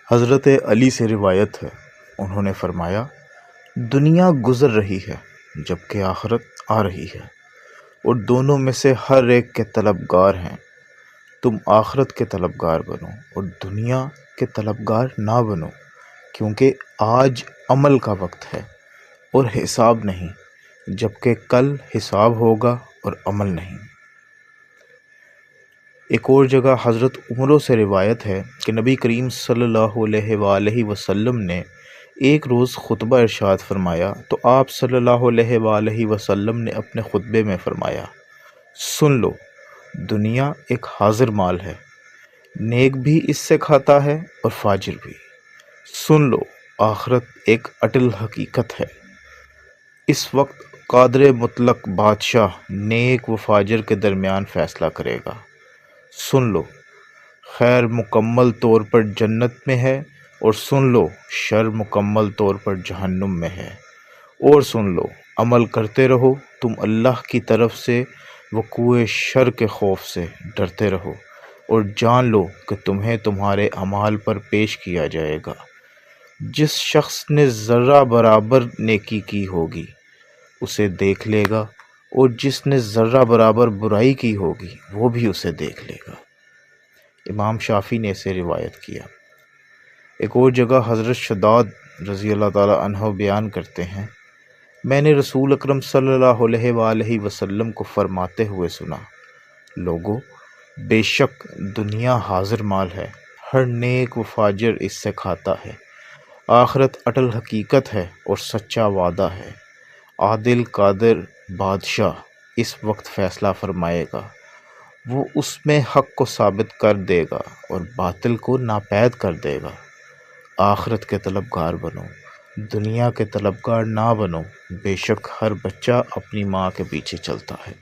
حضرت علی سے روایت ہے، انہوں نے فرمایا، دنیا گزر رہی ہے جبکہ آخرت آ رہی ہے، اور دونوں میں سے ہر ایک کے طلبگار ہیں۔ تم آخرت کے طلبگار بنو اور دنیا کے طلبگار نہ بنو، کیونکہ آج عمل کا وقت ہے اور حساب نہیں، جبکہ کل حساب ہوگا اور عمل نہیں۔ ایک اور جگہ حضرت عمروں سے روایت ہے کہ نبی کریم صلی اللہ علیہ وآلہ وسلم نے ایک روز خطبہ ارشاد فرمایا تو آپ صلی اللہ علیہ وآلہ وسلم نے اپنے خطبے میں فرمایا، سن لو، دنیا ایک حاضر مال ہے، نیک بھی اس سے کھاتا ہے اور فاجر بھی۔ سن لو، آخرت ایک اٹل حقیقت ہے۔ اس وقت قادر مطلق بادشاہ نیک و فاجر کے درمیان فیصلہ کرے گا۔ سن لو، خیر مکمل طور پر جنت میں ہے، اور سن لو، شر مکمل طور پر جہنم میں ہے۔ اور سن لو، عمل کرتے رہو، تم اللہ کی طرف سے وقوع شر کے خوف سے ڈرتے رہو، اور جان لو کہ تمہیں تمہارے اعمال پر پیش کیا جائے گا۔ جس شخص نے ذرہ برابر نیکی کی ہوگی اسے دیکھ لے گا، اور جس نے ذرہ برابر برائی کی ہوگی وہ بھی اسے دیکھ لے گا۔ امام شافعی نے اسے روایت کیا۔ ایک اور جگہ حضرت شداد رضی اللہ تعالی عنہ بیان کرتے ہیں، میں نے رسول اکرم صلی اللہ علیہ وآلہ وسلم کو فرماتے ہوئے سنا، لوگو، بے شک دنیا حاضر مال ہے، ہر نیک و فاجر اس سے کھاتا ہے۔ آخرت اٹل حقیقت ہے اور سچا وعدہ ہے۔ عادل قادر بادشاہ اس وقت فیصلہ فرمائے گا، وہ اس میں حق کو ثابت کر دے گا اور باطل کو ناپید کر دے گا۔ آخرت کے طلبگار بنو، دنیا کے طلبگار نہ بنو، بے شک ہر بچہ اپنی ماں کے پیچھے چلتا ہے۔